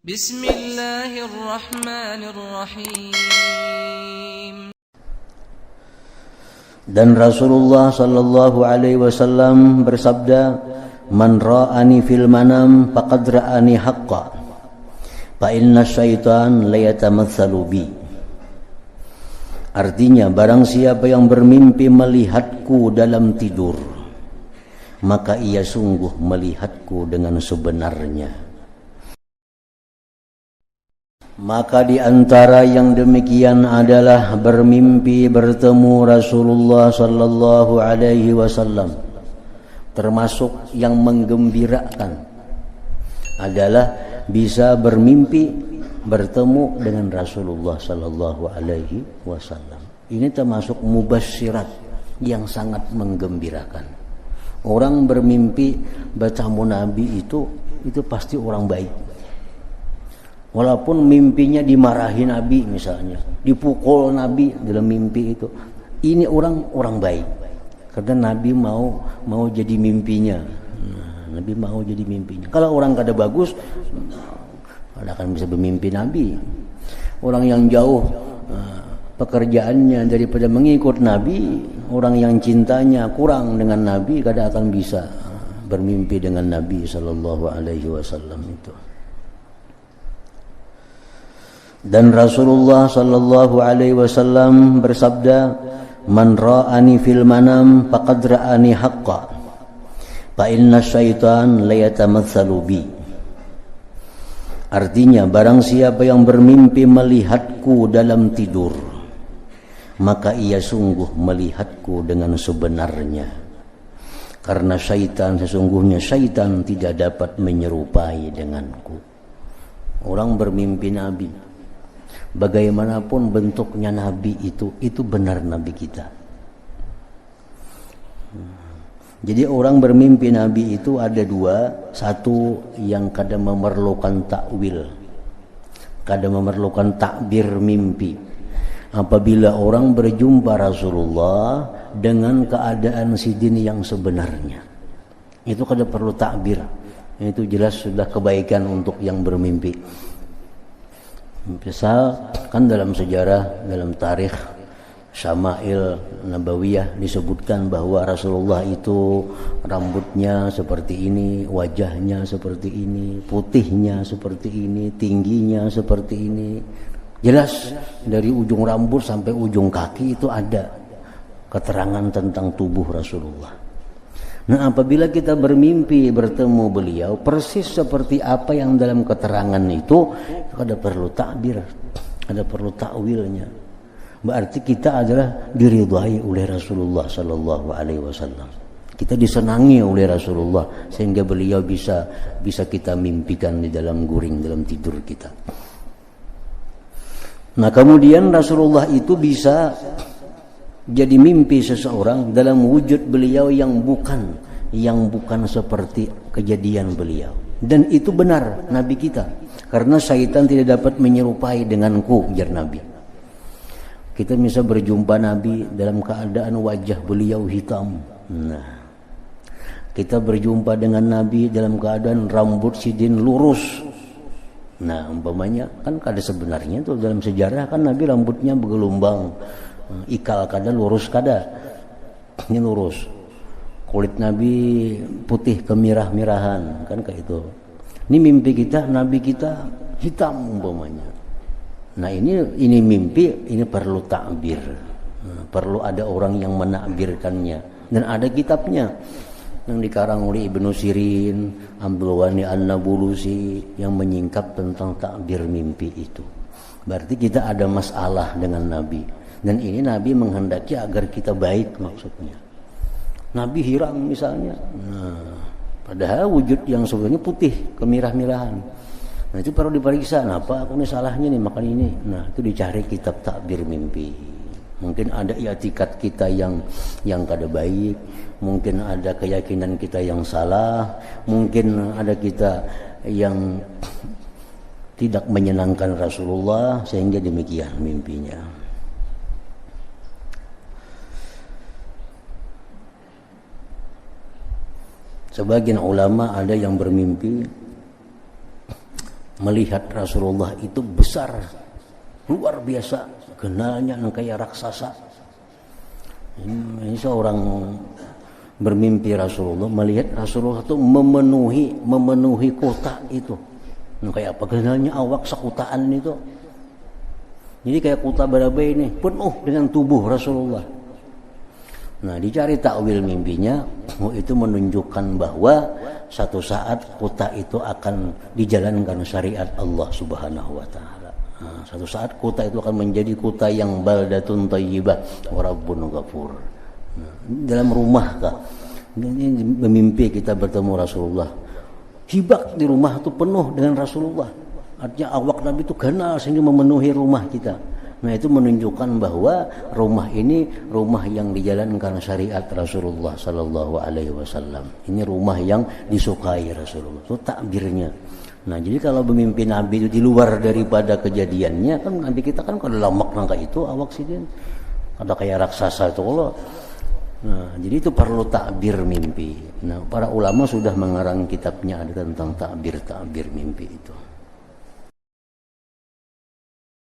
Bismillahirrahmanirrahim. Dan Rasulullah sallallahu alaihi wasallam bersabda, "Man ra'ani fil manam faqad ra'ani haqqan. Fa inna syaitan la yatamatsalu bi." Artinya, barang siapa yang bermimpi melihatku dalam tidur, maka ia sungguh melihatku dengan sebenarnya. Maka di antara yang demikian adalah bermimpi bertemu Rasulullah sallallahu alaihi wasallam. Termasuk yang menggembirakan adalah bisa bermimpi bertemu dengan Rasulullah sallallahu alaihi wasallam. Ini termasuk mubasyirat yang sangat menggembirakan. Orang bermimpi bertemu Nabi itu pasti orang baik. Walaupun mimpinya dimarahi Nabi misalnya, dipukul Nabi dalam mimpi itu, ini orang baik. Karena Nabi mau jadi mimpinya. Nabi mau jadi mimpinya. Kalau orang kada bagus, kada akan bisa bermimpi Nabi. Orang yang jauh pekerjaannya daripada mengikut Nabi, orang yang cintanya kurang dengan Nabi, kada akan bisa bermimpi dengan Nabi sallallahu alaihi wasallam itu. Dan Rasulullah sallallahu alaihi wasallam bersabda, "Man ra'ani fil manam faqad ra'ani haqqan. Fa inna syaitan la yatamatsalu bi." Artinya, barang siapa yang bermimpi melihatku dalam tidur, maka ia sungguh melihatku dengan sebenarnya. Karena sesungguhnya syaitan tidak dapat menyerupai denganku. Orang bermimpi Nabi, bagaimanapun bentuknya Nabi itu benar Nabi kita. Jadi orang bermimpi Nabi itu ada dua. Satu yang kadang memerlukan takwil, kadang memerlukan takbir mimpi. Apabila orang berjumpa Rasulullah dengan keadaan sidin yang sebenarnya, itu kadang perlu takbir. Itu jelas sudah kebaikan untuk yang bermimpi. Misal kan dalam sejarah, dalam tarikh Syama'il Nabawiyah disebutkan bahwa Rasulullah itu rambutnya seperti ini, wajahnya seperti ini, putihnya seperti ini, tingginya seperti ini. Jelas dari ujung rambut sampai ujung kaki itu ada keterangan tentang tubuh Rasulullah. Nah, apabila kita bermimpi bertemu beliau persis seperti apa yang dalam keterangan itu, ada perlu takbir, ada perlu takwilnya. Berarti kita adalah diridhai oleh Rasulullah sallallahu alaihi wasallam. Kita disenangi oleh Rasulullah sehingga beliau bisa kita mimpikan di dalam guring, dalam tidur kita. Nah, kemudian Rasulullah itu bisa jadi mimpi seseorang dalam wujud beliau yang bukan seperti kejadian beliau. Dan itu benar Nabi kita. Karena syaitan tidak dapat menyerupai denganku, ujar Nabi. Kita bisa berjumpa Nabi dalam keadaan wajah beliau hitam. Nah, kita berjumpa dengan Nabi dalam keadaan rambut sidin lurus. Nah, umpamanya kan kada sebenarnya itu dalam sejarah kan Nabi rambutnya bergelombang, ikal kada, lurus kada. Ini lurus. Kulit Nabi putih kemirah-mirahan, kan kayak itu. Ini mimpi kita, Nabi kita hitam umpamanya. Nah, ini mimpi, ini perlu takbir. Perlu ada orang yang menakbirkannya. Dan ada kitabnya yang dikarang oleh Ibnu Sirin, Abdul Ghani An-Nabulusi yang menyingkap tentang takbir mimpi itu. Berarti kita ada masalah dengan Nabi. Dan ini Nabi menghendaki agar kita baik maksudnya. Nabi hirang misalnya. Nah, padahal wujud yang sebenarnya putih, kemirah-mirahan. Nah, itu perlu diperiksa. Nah, apa aku ini salahnya nih makan ini? Nah, itu dicari kitab takbir mimpi. Mungkin ada i'tikad kita yang kada baik, mungkin ada keyakinan kita yang salah, mungkin ada kita yang tidak menyenangkan Rasulullah sehingga demikian mimpinya. Sebagian ulama ada yang bermimpi melihat Rasulullah itu besar, luar biasa, kenalnya kayak raksasa. Ini seorang bermimpi Rasulullah, melihat Rasulullah itu memenuhi kota itu. Kayak apa kenalnya awak sekutaan itu. Jadi kayak kota Barabai ini penuh dengan tubuh Rasulullah. Nah, dicari takwil mimpinya, itu menunjukkan bahwa satu saat kota itu akan dijalankan syariat Allah Subhanahu wa taala. Nah, satu saat kota itu akan menjadi kota yang baldatun thayyibah wa rabbun ghafur. Nah, dalam rumah kah? Ini memimpi kita bertemu Rasulullah. Hibak di rumah itu penuh dengan Rasulullah. Artinya awak Nabi itu kenal sehingga memenuhi rumah kita. Nah, itu menunjukkan bahwa rumah ini rumah yang dijalankan syariat Rasulullah sallallahu alaihi wasallam. Ini rumah yang disukai Rasulullah. Itu takbirnya. Nah, jadi kalau bermimpi Nabi itu di luar daripada kejadiannya, kan Nabi kita kan kalau dalam makna kayak itu awak sih kan ada kayak raksasa itu kalau. Nah, jadi itu perlu takbir mimpi. Nah, para ulama sudah mengarang kitabnya ada tentang takbir mimpi itu.